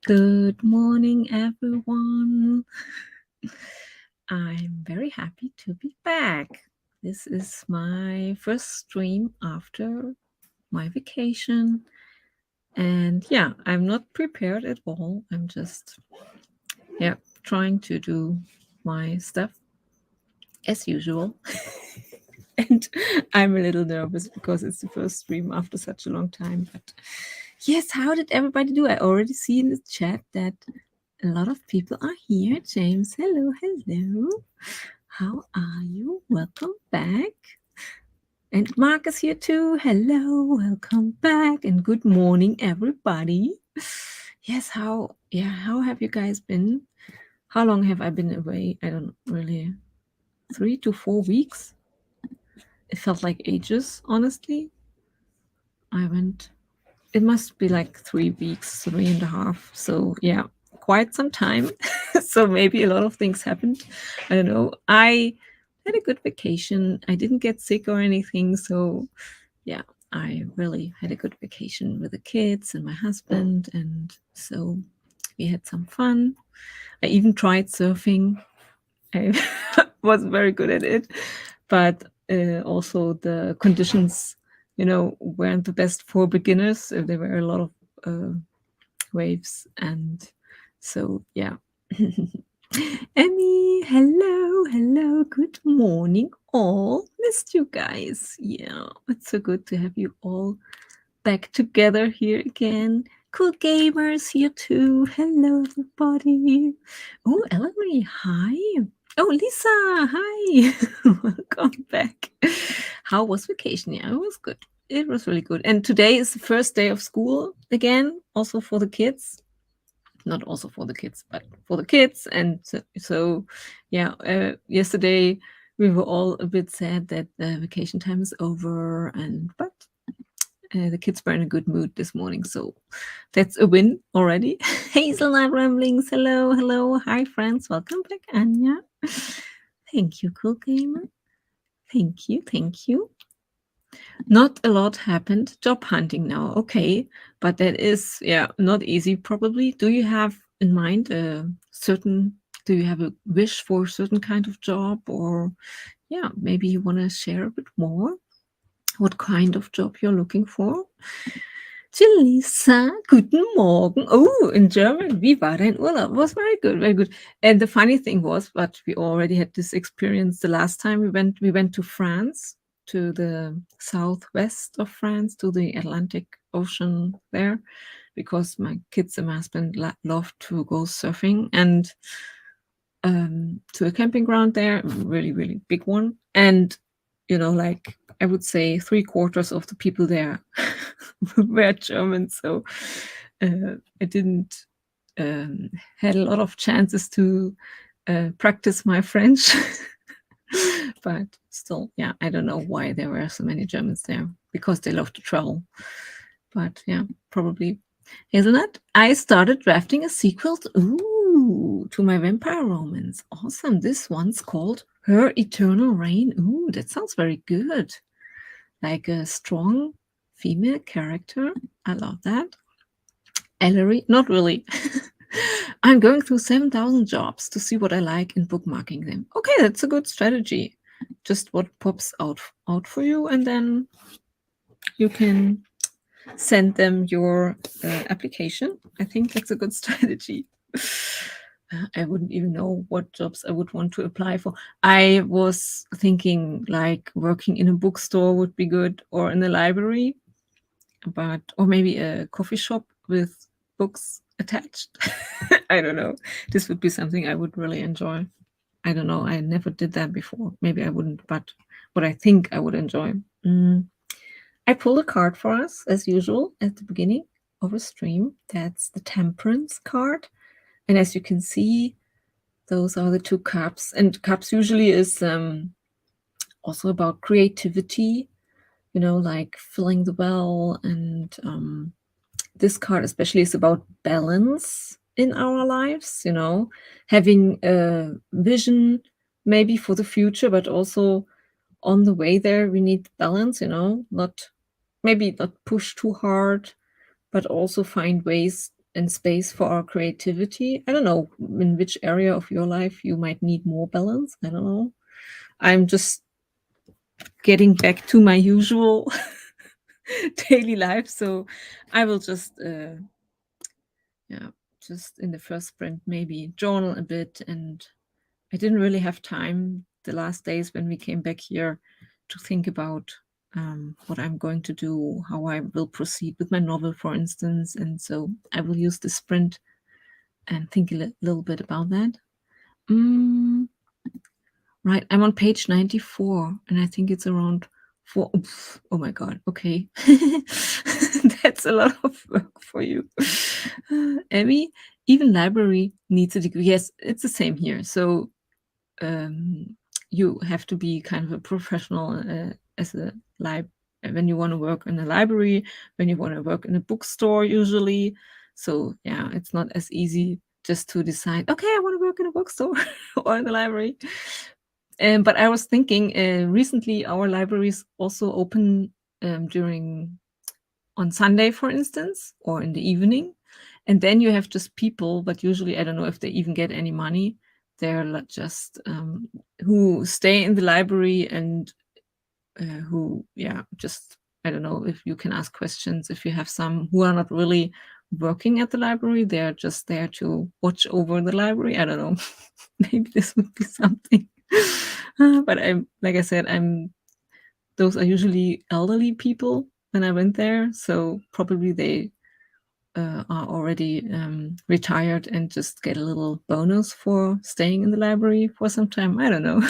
Good morning, everyone. I'm very happy to be back. This is my first stream after my vacation. And yeah, I'm not prepared at all. I'm just, trying to do my stuff as usual. And I'm a little nervous because it's the first stream after such a long time. But yes, how did everybody do? I already see in the chat that a lot of people are here. James, hello, hello. How are you? Welcome back. And Mark is here too. Hello, welcome back, and good morning, everybody. Yes, how have you guys been? How long have I been away? I don't really. 3 to 4 weeks. It felt like ages, honestly. It must be like 3 weeks, 3.5. So yeah, quite some time. So maybe a lot of things happened. I don't know. I had a good vacation. I didn't get sick or anything. So yeah, I really had a good vacation with the kids and my husband. And so we had some fun. I even tried surfing. I wasn't very good at it, but also the conditions, weren't the best for beginners. There were a lot of waves, and so yeah. Emmy, hello, good morning, all. Missed you guys. Yeah, it's so good to have you all back together here again. Cool gamers here too. Hello, everybody. Oh, Ellery, hi. Oh, Lisa, hi. Welcome back. How was vacation? Yeah, it was good. It was really good. And today is the first day of school again, also for the kids. Not also for the kids, but for the kids. And so yeah, yesterday we were all a bit sad that the vacation time is over, but the kids were in a good mood this morning, so that's a win already. Hazelnut Ramblings, hello. Hi, friends. Welcome back, Anya. Thank you, Cool Gamer. Thank you. Not a lot happened. Job hunting now, okay, but that is, not easy probably. Do you have in mind do you have a wish for a certain kind of job, or maybe you want to share a bit more what kind of job you're looking for? Lisa, guten Morgen. Oh, in German, wie war dein Urlaub? Was very good, very good. And the funny thing was, but we already had this experience the last time we went to France, to the southwest of France, to the Atlantic Ocean there, because my kids and my husband love to go surfing, and to a camping ground there, really, really big one. And like I would say 3/4 of the people there were German, so I didn't had a lot of chances to practice my French. But still, I don't know why there were so many Germans there, because they love to travel. But probably. Hazelnut, I started drafting a sequel to my vampire romance. Awesome. This one's called Her Eternal Reign. Ooh, that sounds very good. Like a strong female character. I love that. Ellery, not really. I'm going through 7,000 jobs to see what I like and bookmarking them. Okay, that's a good strategy. Just what pops out for you, and then you can send them your application. I think that's a good strategy. I wouldn't even know what jobs I would want to apply for. I was thinking like working in a bookstore would be good, or in a library, or maybe a coffee shop with books attached. I don't know. This would be something I would really enjoy. I don't know. I never did that before. Maybe I wouldn't, but what I think I would enjoy. I pulled a card for us, as usual, at the beginning of a stream. That's the Temperance card. And as you can see, those are the 2 cups. And cups usually is also about creativity, like filling the well. And this card especially is about balance in our lives, having a vision maybe for the future, but also on the way there, we need balance, not push too hard, but also find ways and space for our creativity. I don't know in which area of your life you might need more balance. I don't know. I'm just getting back to my usual daily life, so I will just yeah, just in the first sprint maybe journal a bit. And I didn't really have time the last days when we came back here to think about what I'm going to do, how I will proceed with my novel, for instance. And so I will use the sprint and think a little bit about that. Right, I'm on page 94, and I think it's around four. Oof, oh my god, okay. That's a lot of work for you. Emmy, even library needs a degree. Yes, it's the same here. So you have to be kind of a professional as a lib when you want to work in a library, when you want to work in a bookstore usually. So yeah, it's not as easy just to decide, okay, I want to work in a bookstore or in the library. But I was thinking, recently our libraries also open during on Sunday, for instance, or in the evening, and then you have just people, but usually I don't know if they even get any money. They're just who stay in the library and who, yeah, just I don't know if you can ask questions. If you have some who are not really working at the library, they're just there to watch over the library. I don't know. Maybe this would be something. But I'm like I said, those are usually elderly people when I went there, so probably they are already retired and just get a little bonus for staying in the library for some time. I don't know.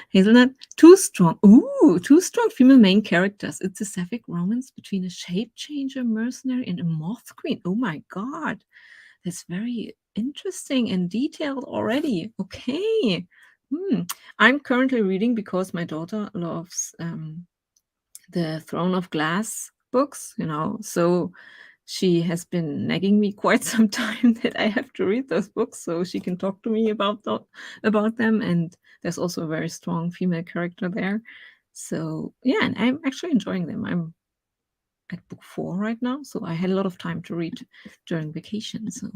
Hazelnut, too strong. Ooh, two strong female main characters. It's a sapphic romance between a shape changer mercenary and a moth queen. Oh my god. That's very interesting and detailed already. Okay. I'm currently reading because my daughter loves the Throne of Glass books, so she has been nagging me quite some time that I have to read those books so she can talk to me about them. And there's also a very strong female character there. So yeah, and I'm actually enjoying them. I'm at book 4 right now, so I had a lot of time to read during vacation. So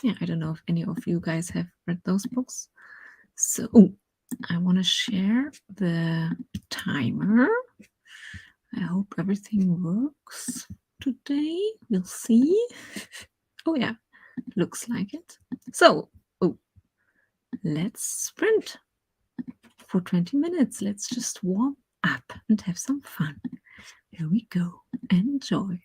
yeah, I don't know if any of you guys have read those books. So I want to share the timer. I hope everything works today. We'll see. Oh yeah, looks like it. So let's sprint for 20 minutes. Let's just warm up and have some fun. Here we go. Enjoy.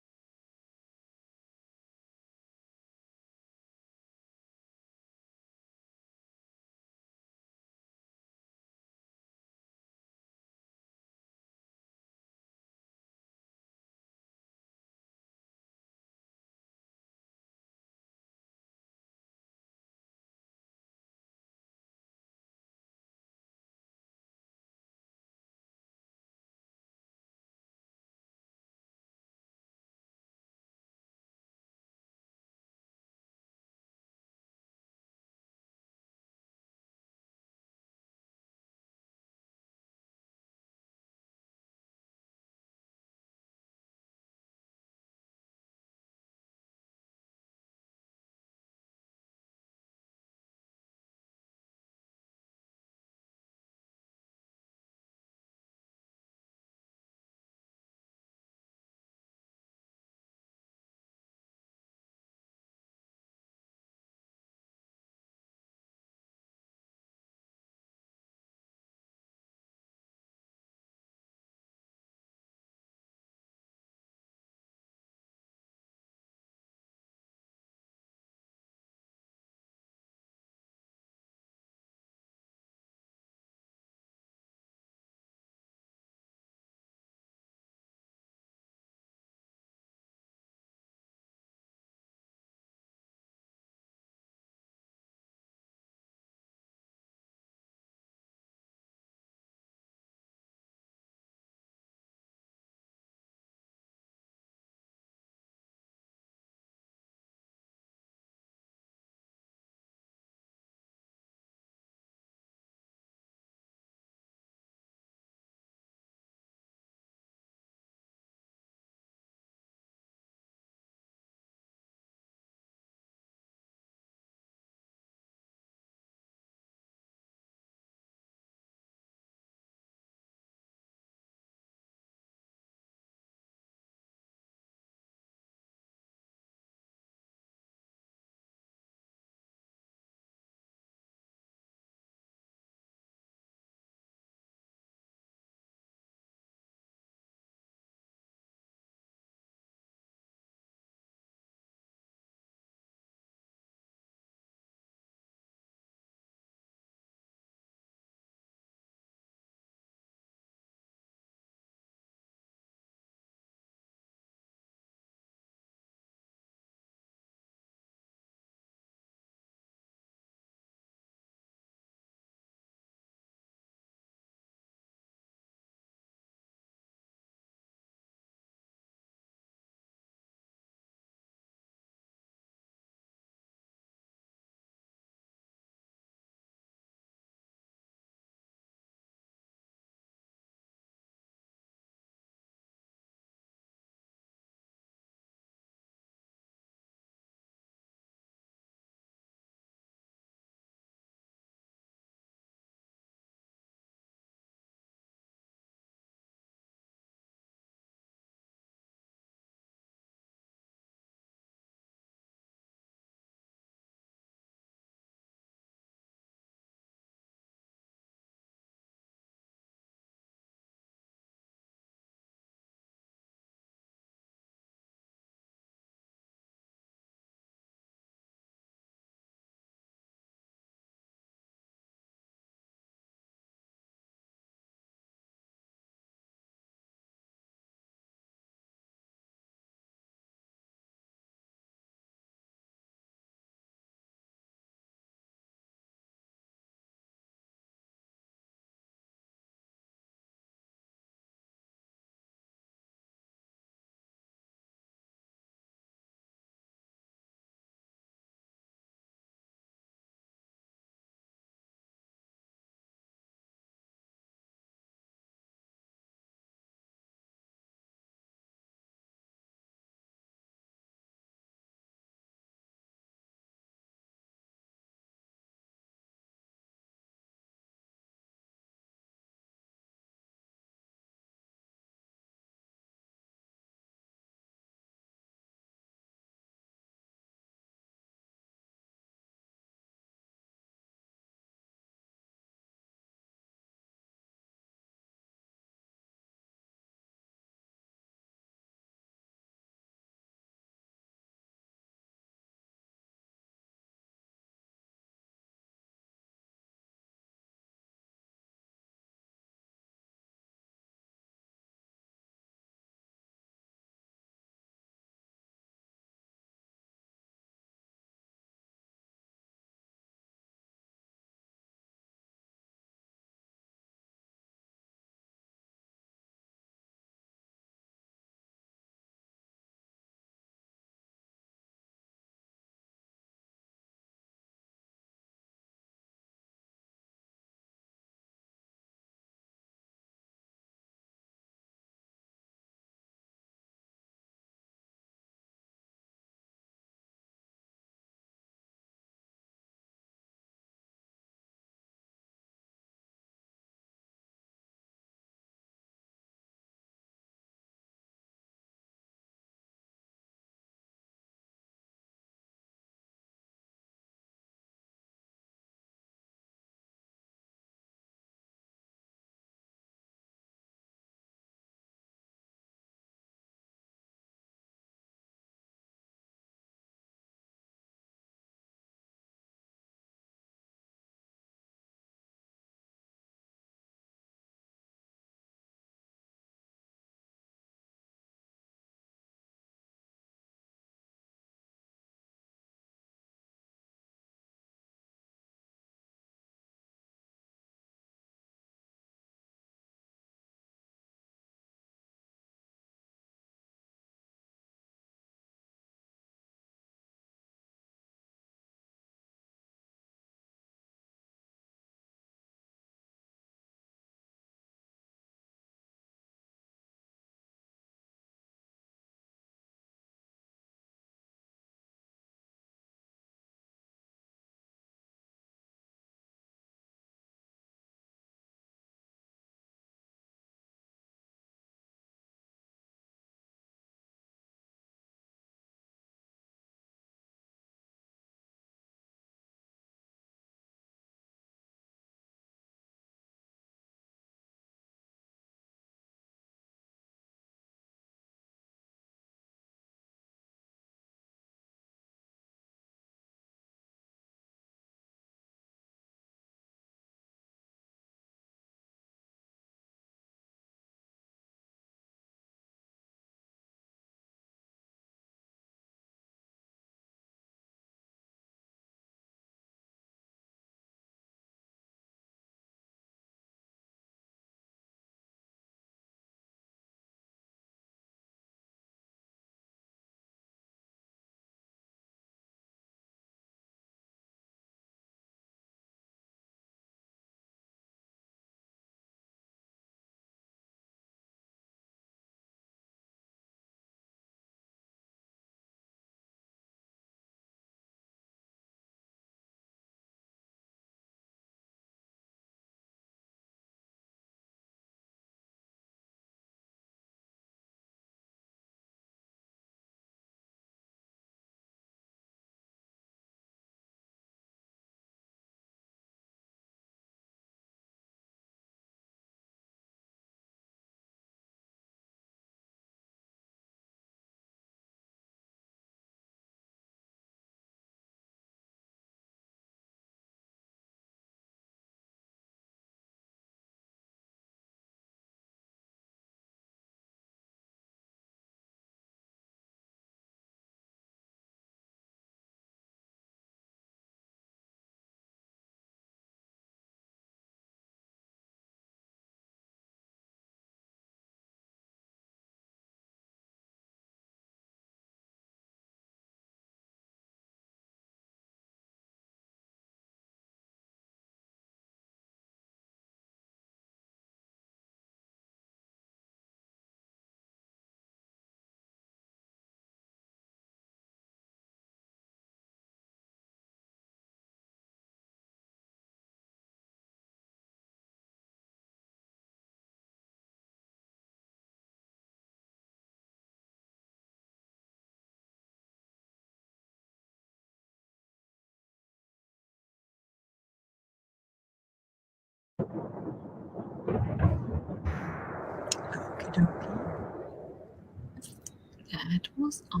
that was our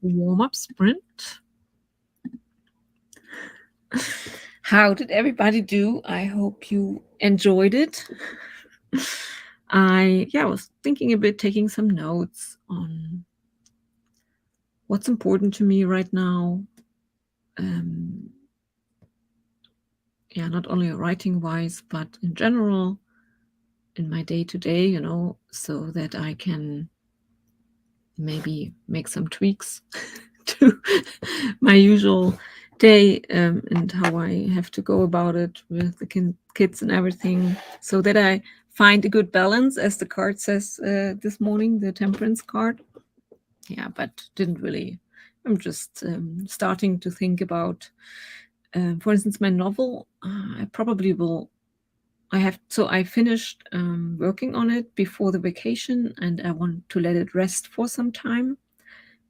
warm-up sprint. How did everybody do? I hope you enjoyed it. I was thinking a bit, taking some notes on what's important to me right now. Not only writing wise, but in general, in my day to day, so that I can maybe make some tweaks to my usual day, and how I have to go about it with the kids and everything, so that I find a good balance, as the card says this morning, the temperance card. But didn't really. I'm just starting to think about, for instance, my novel. I probably will. I finished working on it before the vacation, and I want to let it rest for some time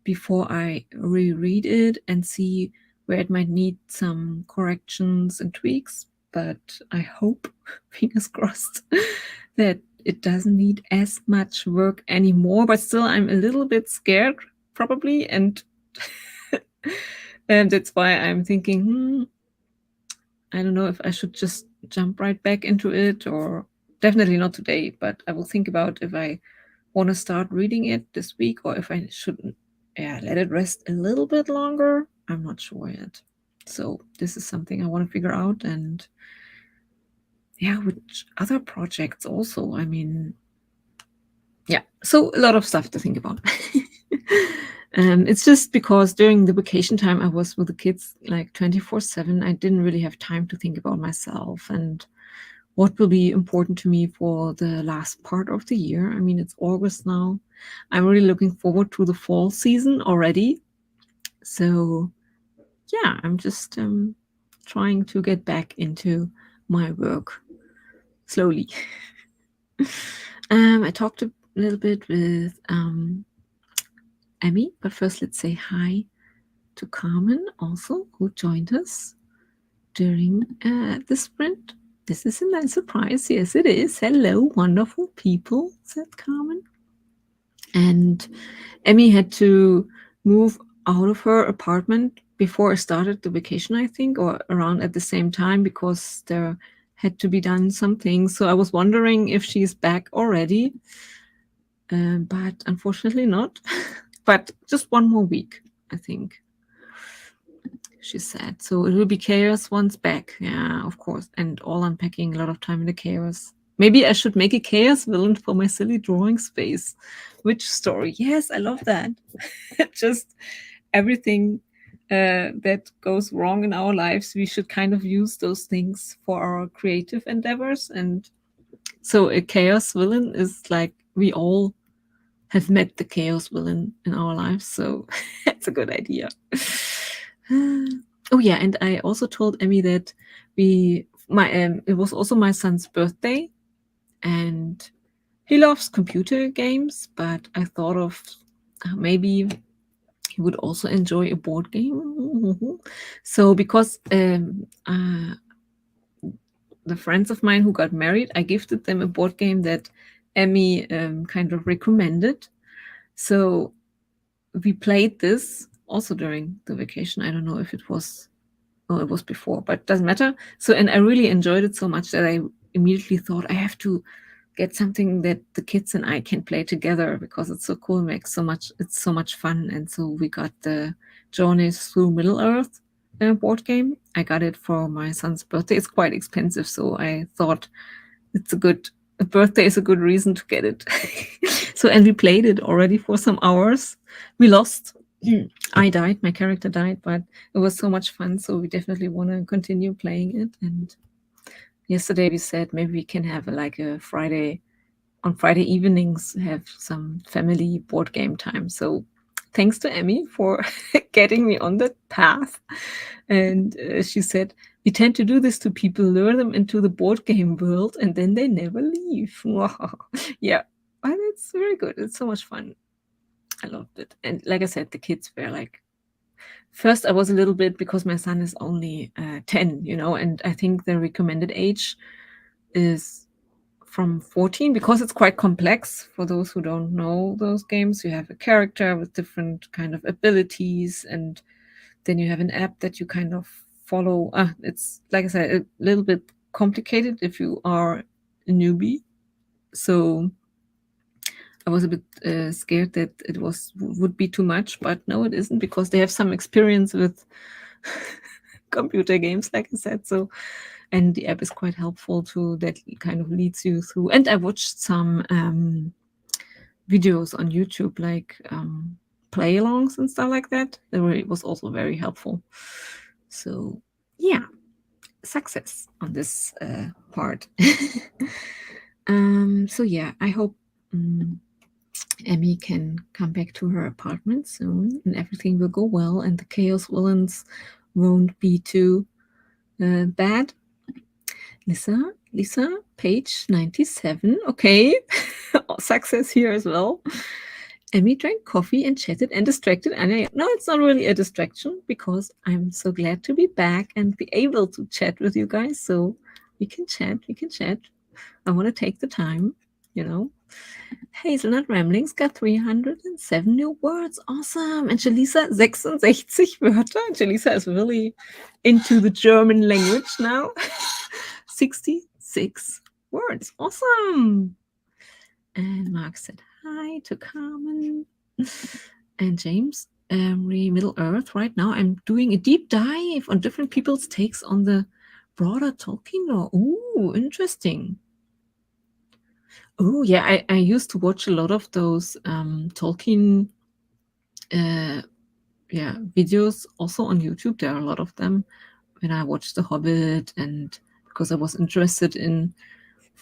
before I reread it and see where it might need some corrections and tweaks. But I hope, fingers crossed, that it doesn't need as much work anymore. But still, I'm a little bit scared, probably, and that's why I'm thinking, I don't know if I should just jump right back into it, or definitely not today, but I will think about if I want to start reading it this week, or if I should let it rest a little bit longer. I'm not sure yet. So this is something I want to figure out. And which other projects also, so a lot of stuff to think about. It's just because during the vacation time I was with the kids like 24/7. I didn't really have time to think about myself and what will be important to me for the last part of the year. It's August now. I'm really looking forward to the fall season already. So I'm just trying to get back into my work slowly. I talked a little bit with Emmy, but first let's say hi to Carmen also, who joined us during the sprint. This is a nice surprise. Yes, it is. Hello, wonderful people, said Carmen. And Emmy had to move out of her apartment before I started the vacation, I think, or around at the same time, because there had to be done something. So I was wondering if she's back already, but unfortunately not. But just one more week, I think, she said. So it will be chaos once back. Yeah, of course. And all unpacking, a lot of time in the chaos. Maybe I should make a chaos villain for my silly drawing space. Which story? Yes, I love that. Just everything that goes wrong in our lives, we should kind of use those things for our creative endeavors. And so a chaos villain is like, we all have met the chaos villain in our lives. So that's a good idea. Oh yeah, and I also told Emmy that it was also my son's birthday, and he loves computer games, but I thought of maybe he would also enjoy a board game. So because the friends of mine who got married, I gifted them a board game that Emmy kind of recommended. So we played this also during the vacation. I don't know if it was before, but it doesn't matter. So, and I really enjoyed it so much that I immediately thought I have to get something that the kids and I can play together, because it's so cool, it's so much fun. And so we got the Journeys Through Middle-earth board game. I got it for my son's birthday. It's quite expensive, so I thought a birthday is a good reason to get it. So, and we played it already for some hours. We lost. I died, my character died, but it was so much fun, so we definitely want to continue playing it. And yesterday we said maybe we can have on Friday evenings, have some family board game time. So thanks to Emmy for getting me on that path. And she said, we tend to do this to people, lure them into the board game world, and then they never leave. Yeah, and it's very good. It's so much fun. I loved it. And like I said, the kids were like, first I was a little bit, because my son is only 10, and I think the recommended age is from 14 because it's quite complex. For those who don't know those games, you have a character with different kind of abilities, and then you have an app that you kind of follow. It's, like I said, a little bit complicated if you are a newbie. So I was a bit scared that it would be too much, but no, it isn't, because they have some experience with computer games, like I said. So, and the app is quite helpful too. That kind of leads you through. And I watched some videos on YouTube, like play-alongs and stuff like that. It was also very helpful. So yeah, success on this part. So yeah, I hope Emmy can come back to her apartment soon and everything will go well and the Chaos Villains won't be too bad. Lisa, page 97. Okay, success here as well. Emmy drank coffee and chatted and distracted Anya. No, it's not really a distraction because I'm so glad to be back and be able to chat with you guys. So we can chat. I want to take the time, you know. Hazelnut Ramblings got 307 new words. Awesome. And Jaleesa, 66 Wörter. Jaleesa is really into the German language now. 66 words. Awesome. And Mark said hi to Carmen. And James, Middle Earth. Right now, I'm doing a deep dive on different people's takes on the broader Tolkien lore. Ooh, interesting. Oh, yeah, I used to watch a lot of those Tolkien videos also on YouTube. There are a lot of them when I watched The Hobbit, and because I was interested in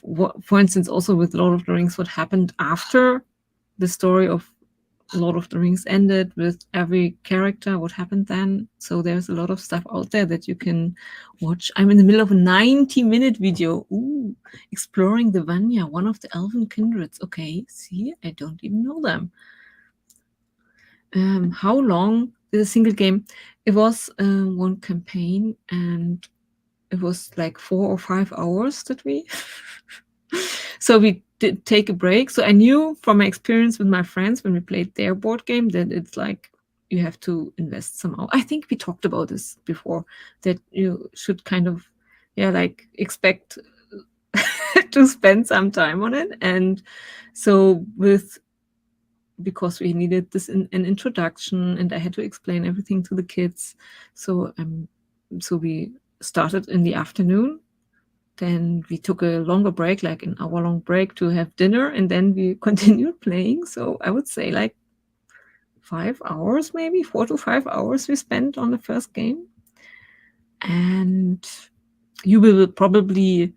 what, for instance, also with Lord of the Rings, what happened after the story of Lord of the Rings ended with every character, what happened then. So there's a lot of stuff out there that you can watch. I'm in the middle of a 90-minute video. Ooh, exploring the Vanya, one of the elven kindreds. Okay, see, I don't even know them. How long is a single game? It was one campaign, and it was like 4 or 5 hours that we so we did take a break. So I knew from my experience with my friends when we played their board game that it's like you have to invest somehow. I think we talked about this before, that you should kind of like expect to spend some time on it. And so because we needed this an introduction and I had to explain everything to the kids, so we started in the afternoon. Then we took a longer break, like an hour-long break, to have dinner, and then we continued playing. So I would say like 5 hours, maybe 4 to 5 hours we spent on the first game. And you will probably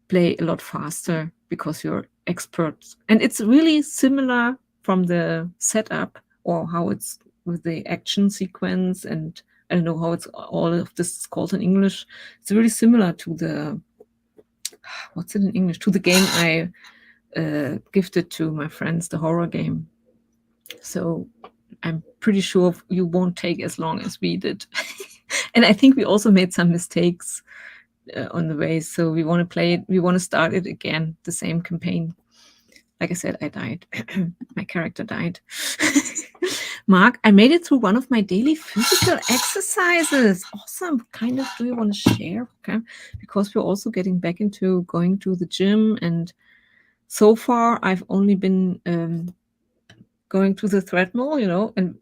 play a lot faster because you're experts. And it's really similar from the setup, or how it's with the action sequence, and I don't know how it's all of this is called in English. It's really similar to the, what's it in English? To the game I gifted to my friends, the horror game. So I'm pretty sure you won't take as long as we did. And I think we also made some mistakes on the way. So we want to play it. We want to start it again, the same campaign. Like I said, I died. My character died. Mark, I made it through one of my daily physical exercises. Awesome. What kind of do you want to share? Okay. Because we're also getting back into going to the gym. And so far, I've only been going to the treadmill, and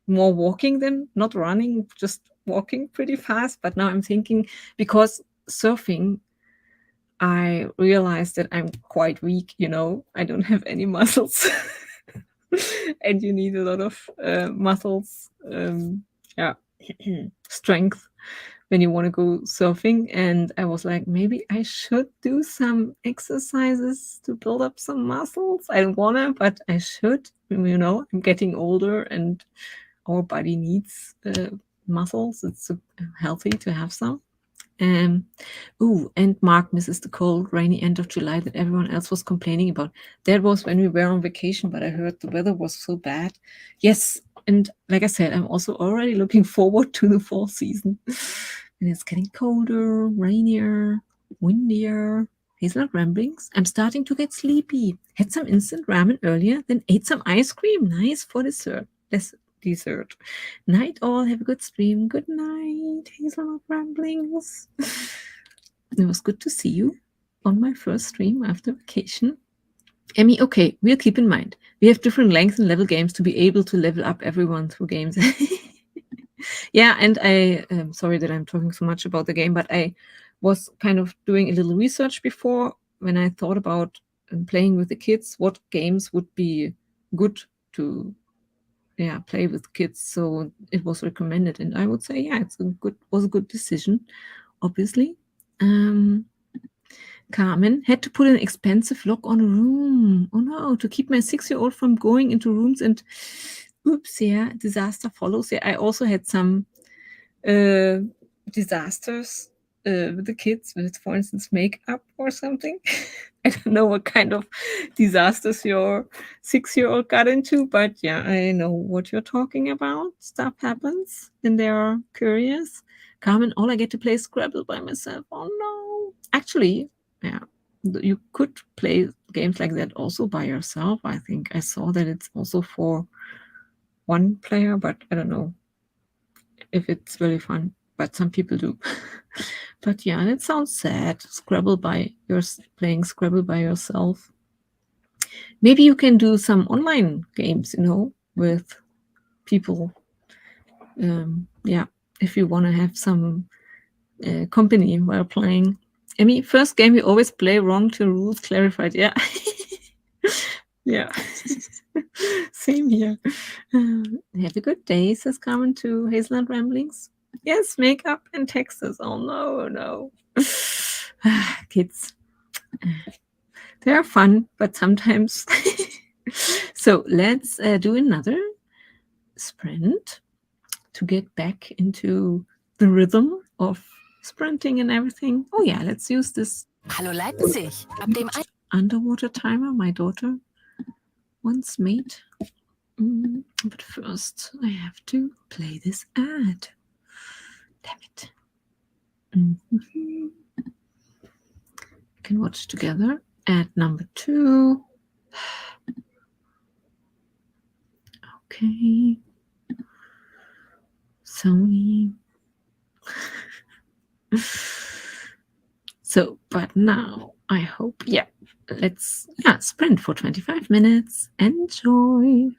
more walking than not running, just walking pretty fast. But now I'm thinking, because surfing, I realized that I'm quite weak, I don't have any muscles. And you need a lot of muscles, strength when you want to go surfing. And I was like, maybe I should do some exercises to build up some muscles. I don't want to, but I should. I'm getting older and our body needs muscles. It's healthy to have some. And Mark misses the cold, rainy end of July that everyone else was complaining about. That was when we were on vacation, but I heard the weather was so bad. Yes, and like I said, I'm also already looking forward to the fall season. And it's getting colder, rainier, windier. Hazelnut ramblings. I'm starting to get sleepy. Had some instant ramen earlier, then ate some ice cream. Nice for dessert. Dessert. Night all. Have a good stream. Good night, Hazelnut ramblings. It was good to see you on my first stream after vacation. Emmy, okay, we'll keep in mind. We have different length and level games to be able to level up everyone through games. Yeah, and sorry that I'm talking so much about the game, but I was kind of doing a little research before when I thought about playing with the kids, what games would be good to play with kids. So it was recommended, and I would say, yeah, was a good decision, obviously. Carmen had to put an expensive lock on a room. Oh no, to keep my 6-year-old from going into rooms and oops, yeah, disaster follows. Yeah, I also had some disasters with the kids, with, for instance, makeup or something. I don't know what kind of disasters your 6-year-old got into, but yeah, I know what you're talking about. Stuff happens and they're curious. Carmen, all I get to play is Scrabble by myself. Oh no. Actually, yeah, you could play games like that also by yourself. I think I saw that it's also for one player, but I don't know if it's really fun. But some people do. But yeah, and it sounds sad. Playing Scrabble by yourself. Maybe you can do some online games, with people. Yeah, if you want to have some company while playing. Emmy, first game we always play wrong till rules clarified. Yeah. Yeah. Same here. Have a good day, says Carmen to Hazelnut Ramblings. Yes, makeup and Texas. Oh no. Kids. They're fun, but sometimes. So let's do another sprint to get back into the rhythm of sprinting and everything. Oh yeah, let's use this Hallo Leipzig. Ab dem underwater timer my daughter once made. But first, I have to play this ad. Damn it. We can watch together. Ad number 2. Okay. Sony. So, but now I hope, let's sprint for 25 minutes. Enjoy.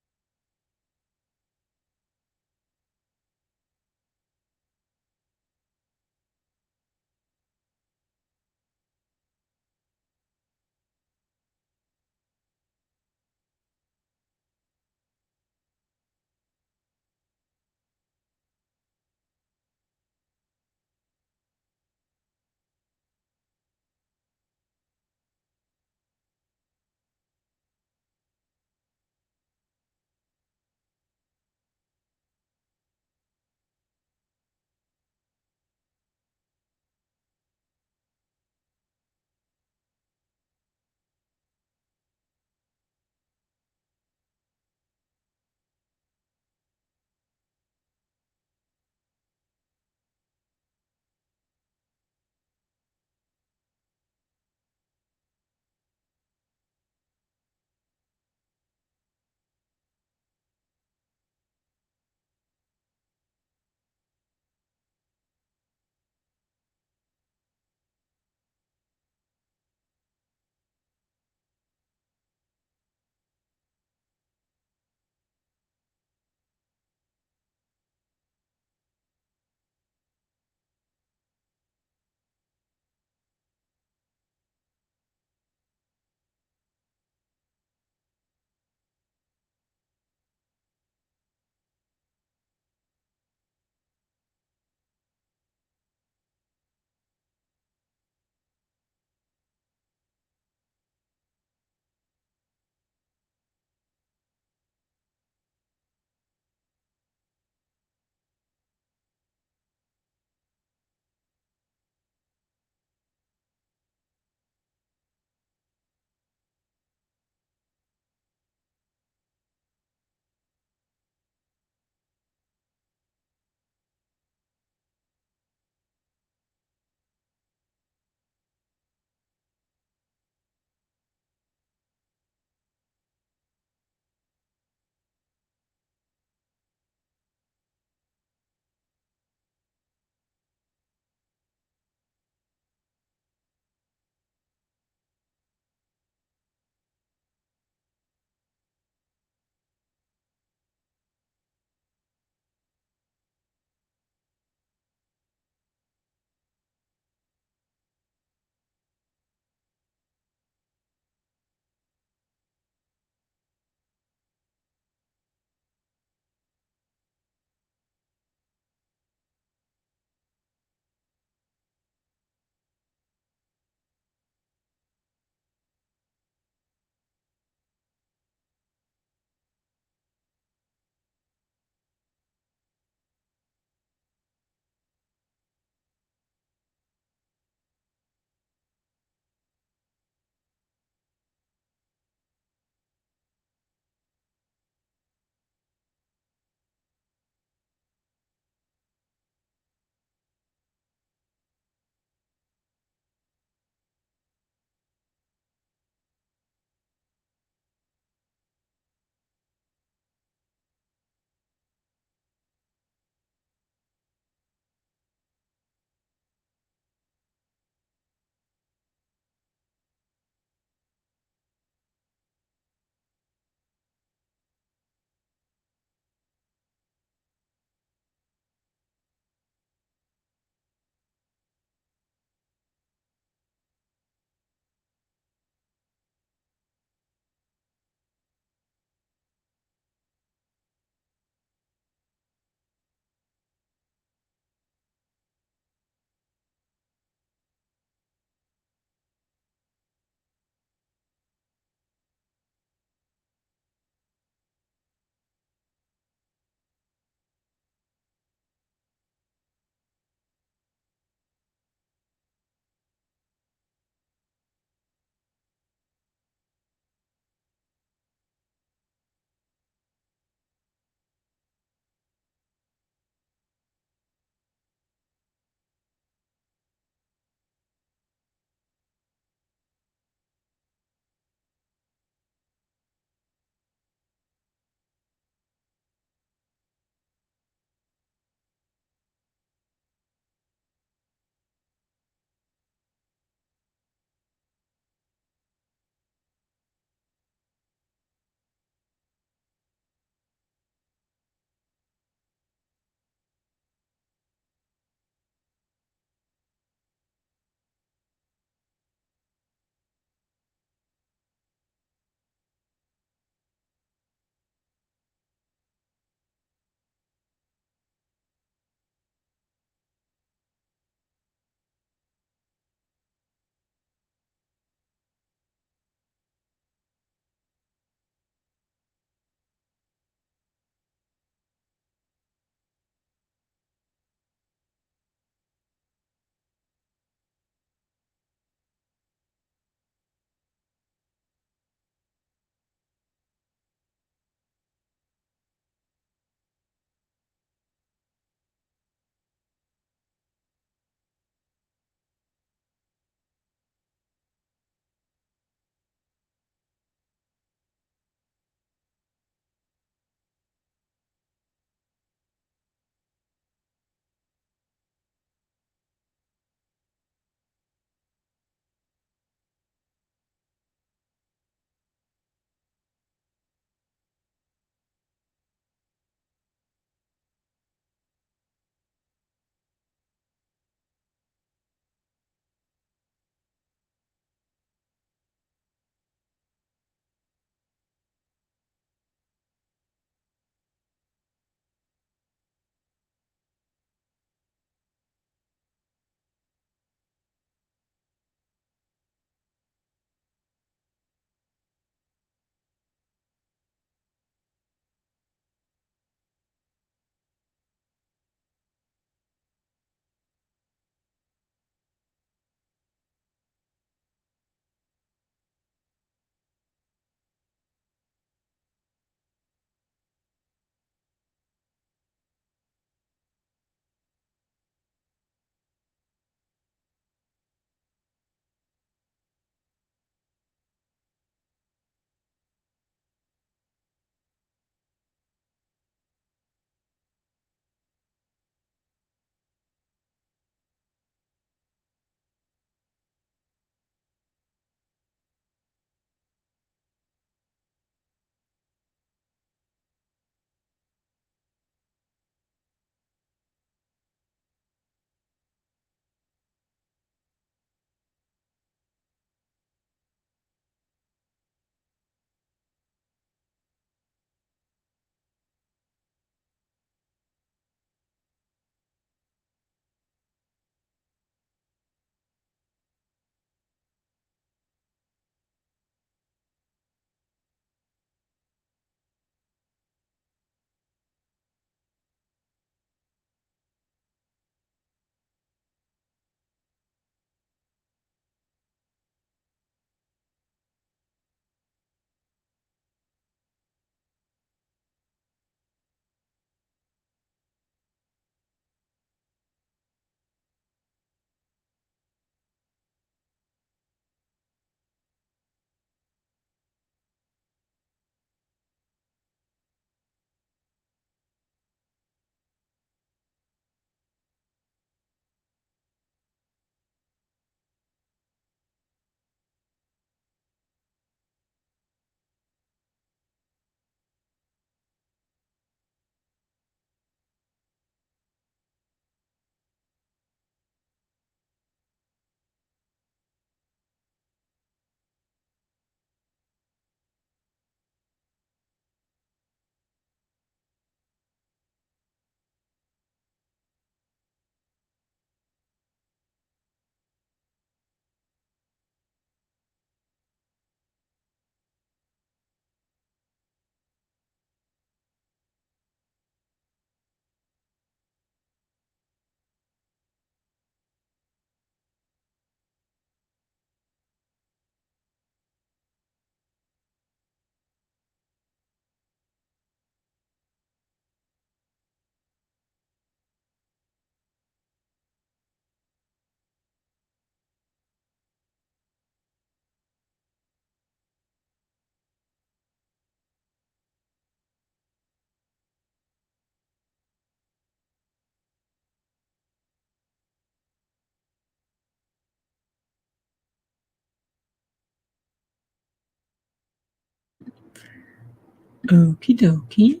Okie dokie.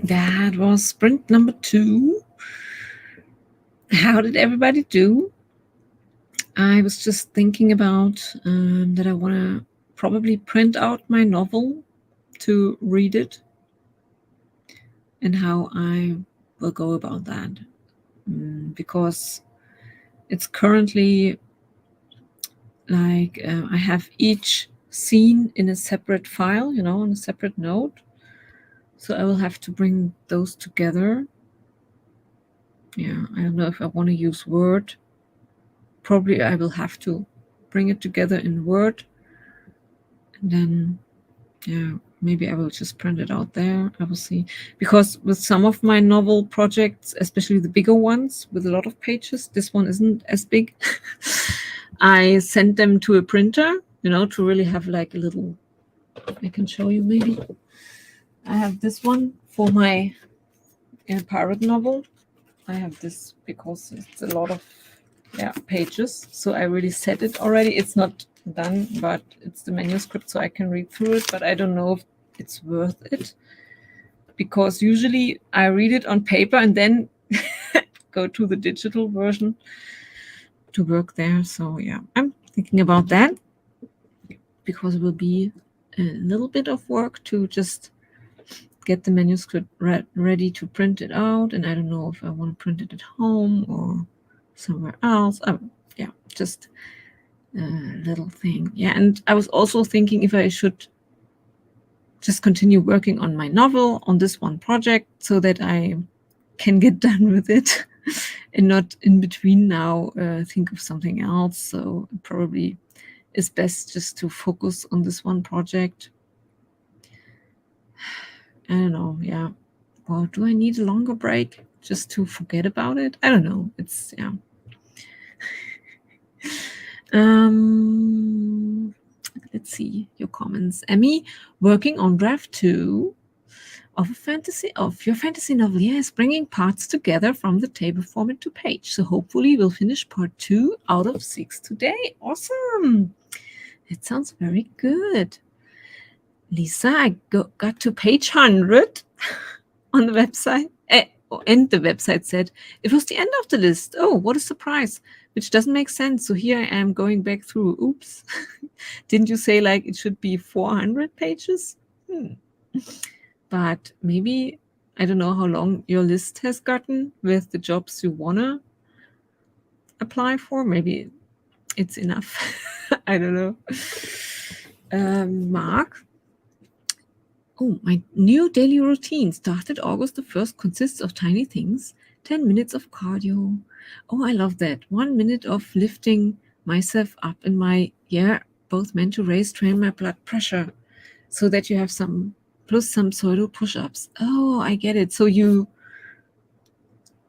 That was sprint number 2. How did everybody do? I was just thinking about that I want to probably print out my novel to read it and how I will go about that. Because it's currently like I have each scene in a separate file, on a separate note. So I will have to bring those together. Yeah, I don't know if I want to use Word. Probably I will have to bring it together in Word. And then, yeah, maybe I will just print it out there. I will see. Because with some of my novel projects, especially the bigger ones with a lot of pages, this one isn't as big. I sent them to a printer, to really have like a little, I can show you maybe. I have this one for my pirate novel. I have this because it's a lot of pages. So I really set it already. It's not done, but it's the manuscript, so I can read through it. But I don't know if it's worth it, because usually I read it on paper and then go to the digital version to work there. So yeah, I'm thinking about that, because it will be a little bit of work to just get the manuscript ready to print it out. And I don't know if I want to print it at home or somewhere else. Yeah, just a little thing. Yeah, and I was also thinking if I should just continue working on my novel, on this one project, so that I can get done with it and not in between now think of something else. So it probably is best just to focus on this one project. I don't know. Yeah. Well, do I need a longer break just to forget about it? I don't know. It's, yeah. Let's see your comments. Emmy, working on draft 2 of your fantasy novel. Yes, bringing parts together from the table format to page. So hopefully we'll finish part 2 out of 6 today. Awesome. It sounds very good. Lisa, I got to page 100 on the website. And the website said it was the end of the list. Oh, what a surprise, which doesn't make sense. So here I am going back through. Oops. Didn't you say like it should be 400 pages? But maybe, I don't know how long your list has gotten with the jobs you want to apply for. Maybe it's enough. I don't know. Mark? Oh, my new daily routine started August the 1st, consists of tiny things, 10 minutes of cardio. Oh, I love that. 1 minute of lifting myself up in my, both meant to train my blood pressure, so that you have some, plus some pseudo push-ups. Oh, I get it. So you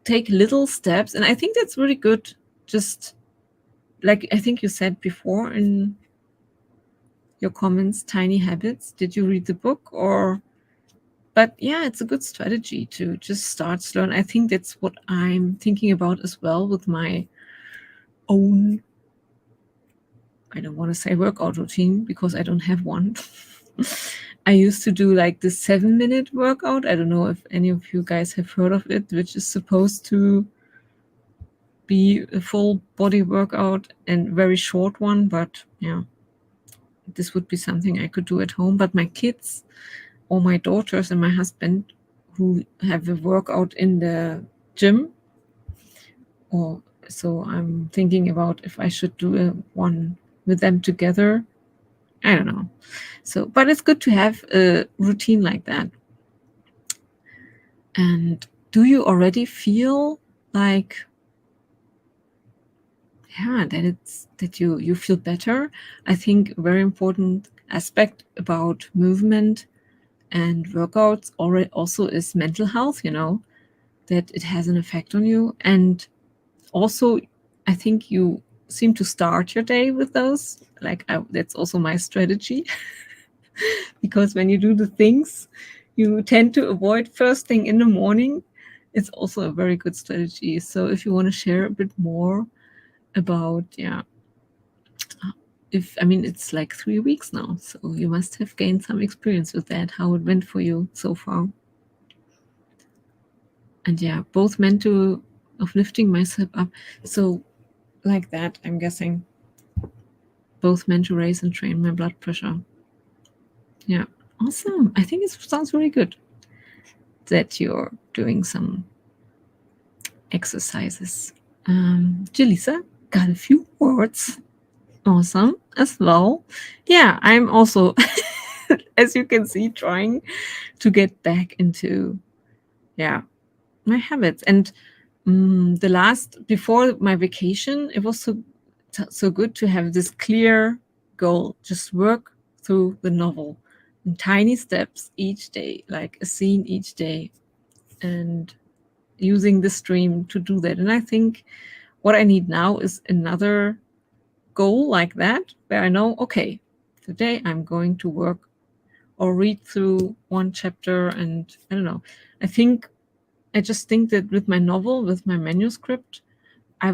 take little steps, and I think that's really good. Just like I think you said before in your comments, tiny habits. Did you read the book or? But yeah, it's a good strategy to just start slow. And I think that's what I'm thinking about as well with my own, I don't want to say workout routine because I don't have one. I used to do like the 7-minute workout. I don't know if any of you guys have heard of it, which is supposed to be a full body workout and very short one. But yeah, this would be something I could do at home. But my kids or my daughters and my husband, who have a workout in the gym, or so I'm thinking about if I should do one with them together. I don't know. So, but it's good to have a routine like that. And do you already feel like, that you feel better? I think a very important aspect about movement and workouts also is mental health, that it has an effect on you. And also, I think you seem to start your day with those. Like that's also my strategy. Because when you do the things you tend to avoid first thing in the morning, it's also a very good strategy. So if you want to share a bit more about if I mean it's like 3 weeks now, so you must have gained some experience with that, how it went for you so far. And yeah, both meant to of lifting myself up. So like that, I'm guessing. Both meant to raise and train my blood pressure. Yeah. Awesome. I think it sounds really good that you're doing some exercises. Jalisa got a few words. Awesome as well. Yeah, I'm also, as you can see, trying to get back into, yeah, my habits. And the last, before my vacation, it was so good to have this clear goal. Just work through the novel in tiny steps each day, like a scene each day, and using the stream to do that. And I think what I need now is another goal like that, where I know, okay, today I'm going to work or read through one chapter, and I don't know. I just think that with my novel, with my manuscript, I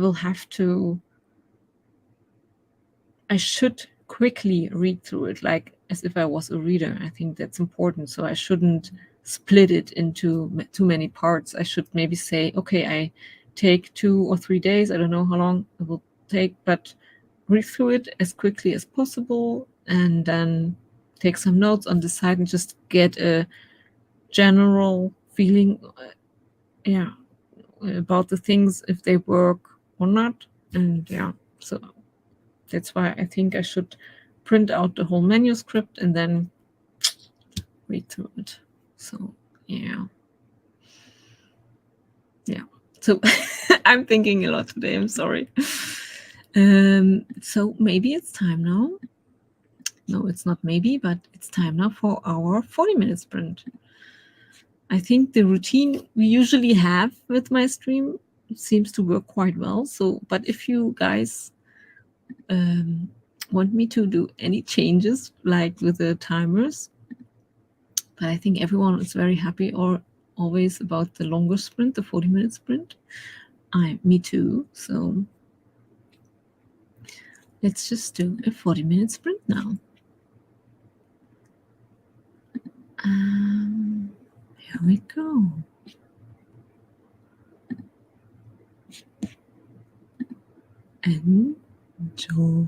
should quickly read through it, like as if I was a reader. I think that's important. So I shouldn't split it into too many parts. I should maybe say, okay, I take 2 or 3 days. I don't know how long it will take, but read through it as quickly as possible, and then take some notes on the side and just get a general feeling, yeah, about the things, if they work or not. And yeah, so that's why I think I should print out the whole manuscript and then read through it. So yeah. So I'm thinking a lot today. I'm sorry. So maybe it's time now. No, it's not maybe, but it's time now for our 40-minute sprint. I think the routine we usually have with my stream seems to work quite well. So, but if you guys want me to do any changes, like with the timers, but I think everyone is very happy or always about the longer sprint, the 40-minute sprint. Me too. So let's just do a 40-minute sprint now. Here we go. Enjoy.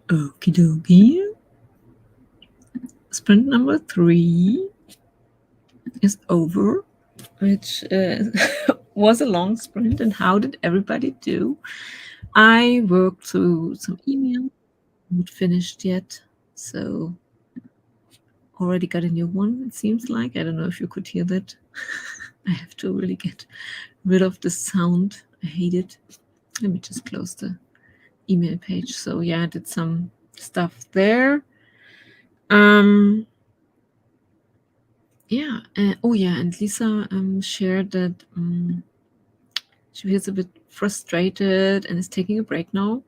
Okie dokie. Sprint number 3 is over, which was a long sprint. And how did everybody do? I worked through some email, not finished yet, so already got a new one, it seems like. I don't know if you could hear that. I have to really get rid of the sound. I hate it. Let me just close the email page. So yeah, I did some stuff there. Yeah. Oh yeah, and Lisa shared that she feels a bit frustrated and is taking a break now,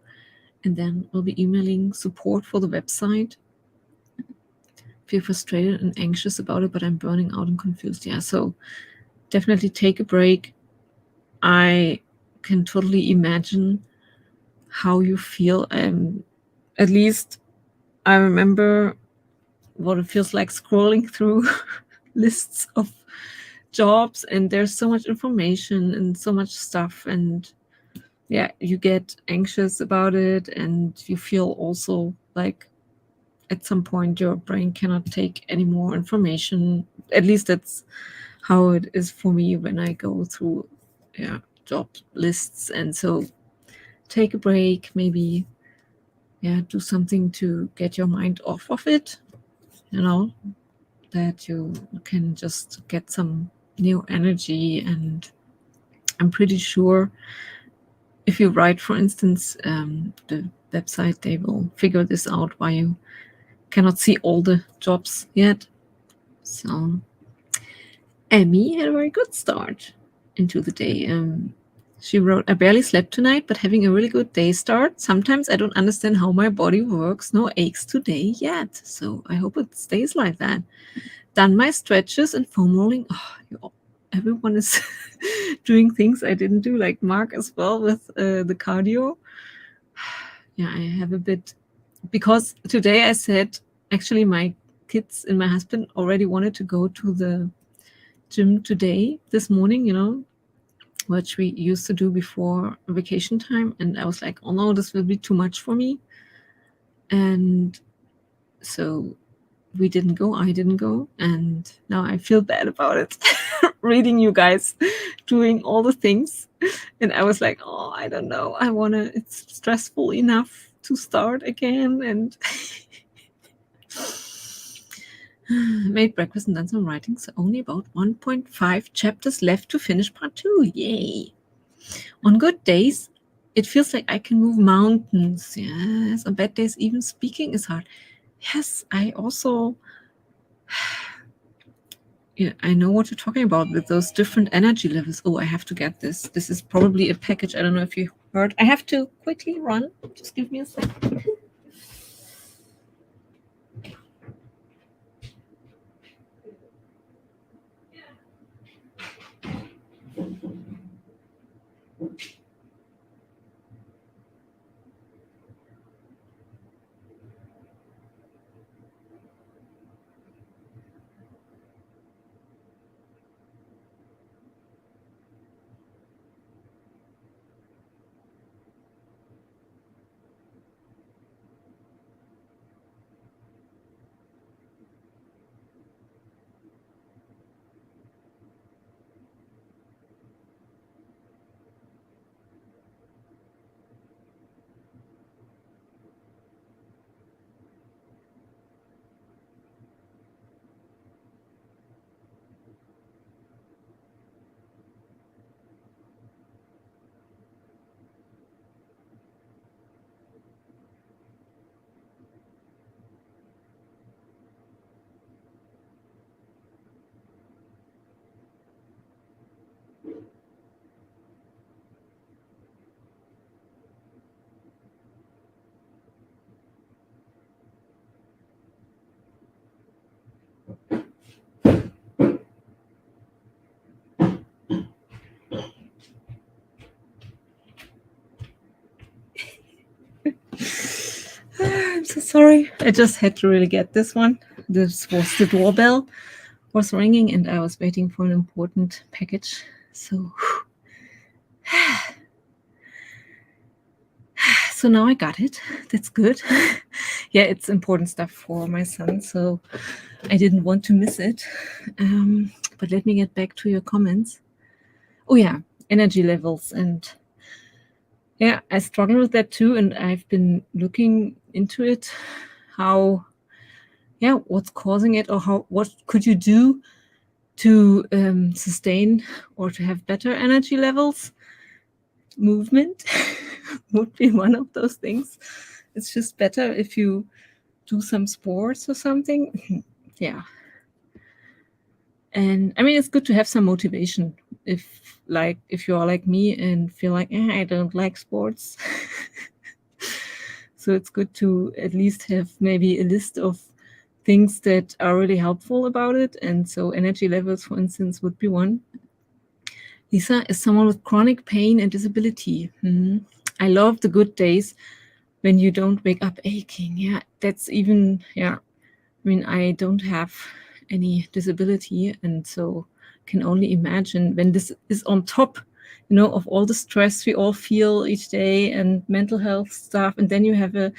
and then we'll be emailing support for the website. Feel frustrated and anxious about it, but I'm burning out and confused. Yeah, so definitely take a break. I can totally imagine how you feel. At least I remember what it feels like scrolling through lists of jobs, and there's so much information and so much stuff, and yeah, you get anxious about it, and you feel also like at some point your brain cannot take any more information. At least that's how it is for me when I go through job lists. And so take a break, maybe do something to get your mind off of it, that you can just get some new energy. And I'm pretty sure if you write, for instance, the website, they will figure this out why you cannot see all the jobs yet. So Emmy had a very good start into the day. She wrote, I barely slept tonight, but having a really good day start. Sometimes I don't understand how my body works. No aches today yet. So I hope it stays like that. Done my stretches and foam rolling. Oh, everyone is doing things I didn't do, like Mark as well with the cardio. Yeah, I have a bit, because today I said, actually my kids and my husband already wanted to go to the gym today, this morning, which we used to do before vacation time. And I was like, oh no, this will be too much for me. And so we didn't go, I didn't go. And now I feel bad about it, reading you guys doing all the things. And I was like, oh, I don't know. It's stressful enough to start again. And made breakfast and done some writing, so only about 1.5 chapters left to finish part 2. Yay! On good days, it feels like I can move mountains. Yes, on bad days, even speaking is hard. Yes, I also... Yeah, I know what you're talking about with those different energy levels. Oh, I have to get this. This is probably a package. I don't know if you heard. I have to quickly run. Just give me a second. I'm so sorry. I just had to really get this one. This was the doorbell was ringing, and I was waiting for an important package. So so now I got it. That's good. Yeah, it's important stuff for my son, so I didn't want to miss it. But let me get back to your comments. Oh yeah, energy levels. And yeah, I struggle with that too, and I've been looking into it, how, yeah, what's causing it, or what could you do to sustain or to have better energy levels. Movement would be one of those things. It's just better if you do some sports or something. Yeah. And I mean, it's good to have some motivation if you are like me and feel like, I don't like sports. So it's good to at least have maybe a list of things that are really helpful about it. And so energy levels, for instance, would be one. Lisa is someone with chronic pain and disability. I love the good days when you don't wake up aching. Yeah, that's even, yeah. I mean, I don't have any disability, and so can only imagine when this is on top, of all the stress we all feel each day and mental health stuff, and then you have a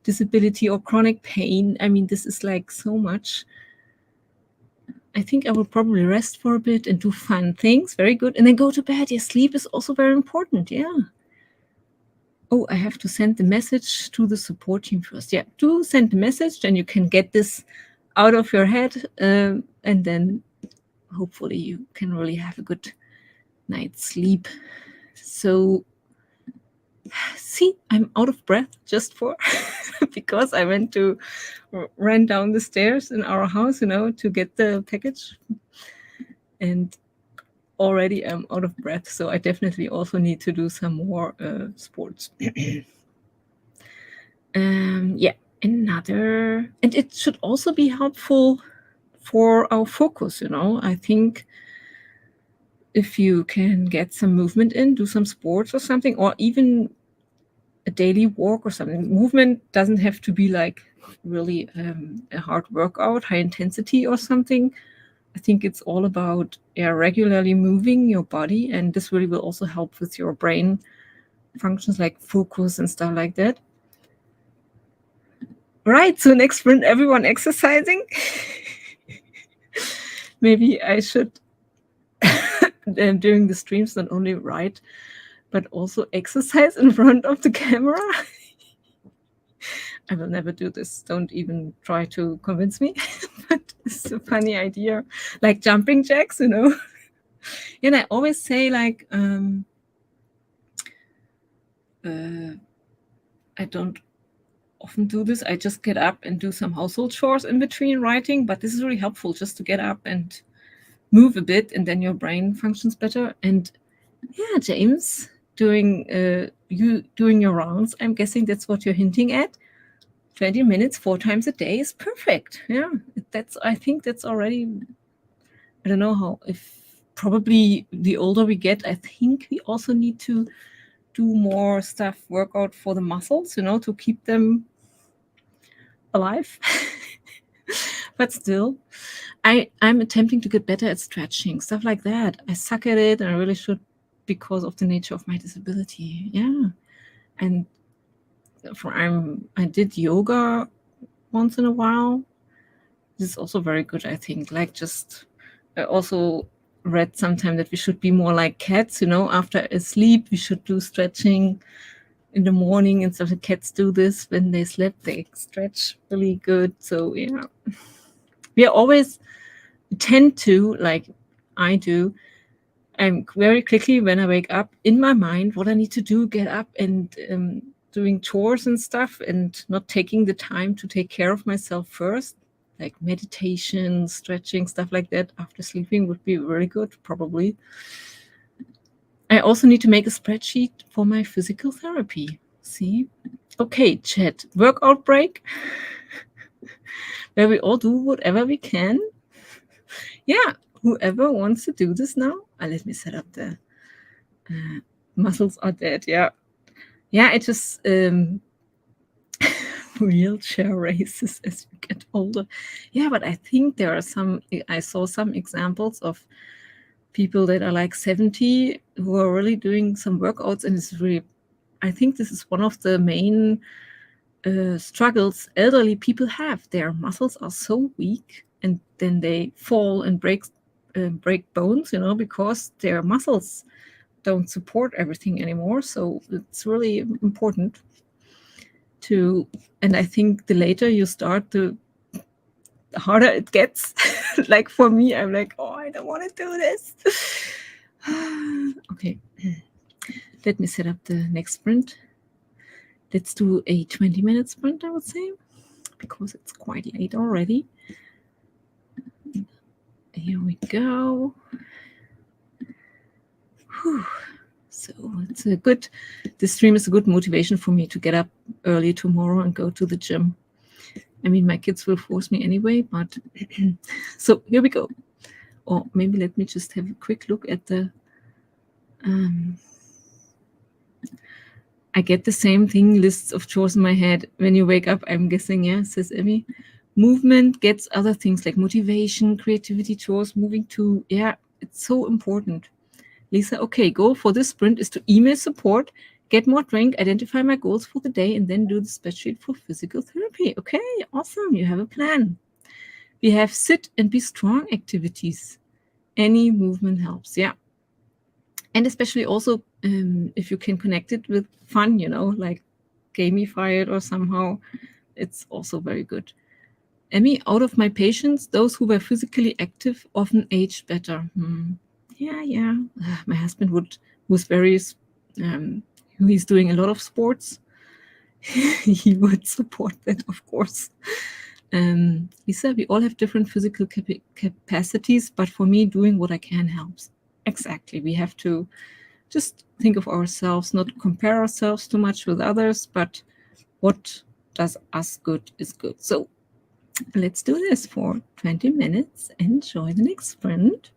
disability or chronic pain. I mean, this is like so much. I think I will probably rest for a bit and do fun things. Very good. And then go to bed. Yeah, sleep is also very important. Yeah. Oh, I have to send the message to the support team first. Yeah, do send the message, then you can get this out of your head. And then hopefully you can really have a good night's sleep. So, see, I'm out of breath just for because I ran down the stairs in our house, to get the package. And already I'm out of breath. So I definitely also need to do some more sports. Yeah, and it should also be helpful for our focus, I think if you can get some movement in, do some sports or something, or even a daily walk or something. Movement doesn't have to be like really a hard workout, high intensity or something. I think it's all about regularly moving your body, and this really will also help with your brain functions like focus and stuff like that. Right, so next sprint, everyone exercising. Maybe I should, during the streams, not only write, but also exercise in front of the camera. I will never do this. Don't even try to convince me. But it's a funny idea, like jumping jacks, And I always say, like, I don't often do this. I just get up and do some household chores in between writing, but this is really helpful just to get up and move a bit, and then your brain functions better. And yeah, James, doing your rounds, I'm guessing that's what you're hinting at. 20 minutes 4 times a day is perfect. Yeah, I think that's already, I don't know how, if probably the older we get, I think we also need to do more workout for the muscles, to keep them alive. But still, I'm attempting to get better at stretching, stuff like that. I suck at it, and I really should, because of the nature of my disability. Yeah. And I did yoga once in a while. This is also very good, I think. Like, I also read sometime that we should be more like cats, after a sleep, we should do stretching in the morning, and so the cats do this when they sleep, they stretch really good. So yeah, we always tend to, like I do, I'm very quickly, when I wake up, in my mind what I need to do, get up and doing chores and stuff, and not taking the time to take care of myself first, like meditation, stretching, stuff like that after sleeping would be very good, probably. I also need to make a spreadsheet for my physical therapy. See? Okay, chat. Workout break, where we all do whatever we can. Yeah, whoever wants to do this now. Let me set up the muscles are dead. Yeah. Yeah, it just wheelchair races as you get older. Yeah, but I think I saw some examples of people that are like 70 who are really doing some workouts, and it's really I think this is one of the main struggles elderly people have. Their muscles are so weak, and then they fall and break bones, because their muscles don't support everything anymore. So it's really important to, and I think the later you start, the harder it gets. Like for me, I'm like, oh, I don't want to do this. Okay, let me set up the next sprint. Let's do a 20-minute sprint, I would say, because it's quite late already. Here we go. Whew. So this stream is a good motivation for me to get up early tomorrow and go to the gym. I mean, my kids will force me anyway, but so here we go. Or maybe let me just have a quick look at the, I get the same thing, lists of chores in my head when you wake up, I'm guessing, yeah, says Emmy. Movement gets other things like motivation, creativity, chores, moving to, yeah, it's so important. Lisa, okay, goal for this sprint is to email support, get more drink, identify my goals for the day, and then do the spreadsheet for physical therapy. Okay, awesome. You have a plan. We have sit and be strong activities. Any movement helps. Yeah. And especially also if you can connect it with fun, like gamify it or somehow, it's also very good. Emmy, out of my patients, those who were physically active often aged better. Yeah. My husband was very, he's doing a lot of sports. He would support that, of course. Lisa, we all have different physical capacities, but for me, doing what I can helps. Exactly. We have to just think of ourselves, not compare ourselves too much with others, but what does us good is good. So let's do this for 20 minutes. Enjoy the next sprint.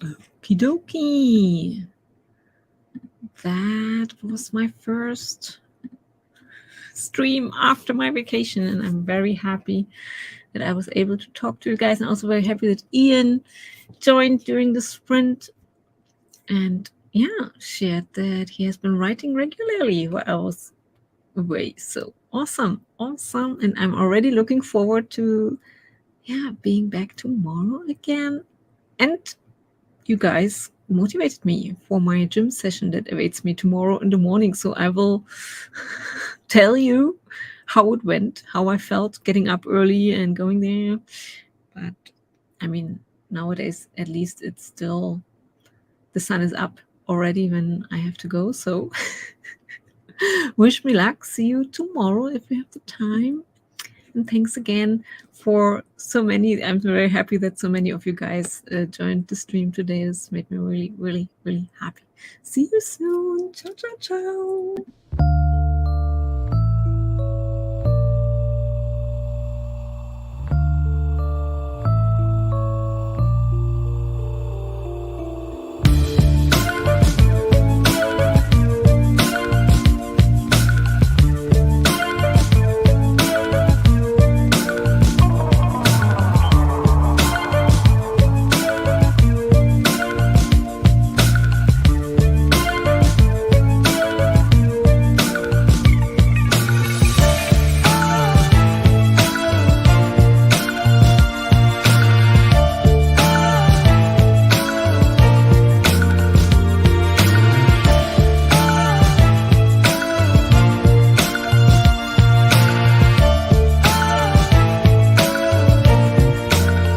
Okie dokie. That was my first stream after my vacation, and I'm very happy that I was able to talk to you guys, and also very happy that Ian joined during the sprint and shared that he has been writing regularly while I was away. So awesome. And I'm already looking forward to being back tomorrow again. And you guys motivated me for my gym session that awaits me tomorrow in the morning. So I will tell you how it went, how I felt getting up early and going there. But I mean, nowadays, at least it's still, the sun is up already when I have to go. So wish me luck. See you tomorrow if you have the time. And thanks again for so many. I'm very happy that so many of you guys joined the stream today. This made me really, really, really happy. See you soon. Ciao, ciao, ciao.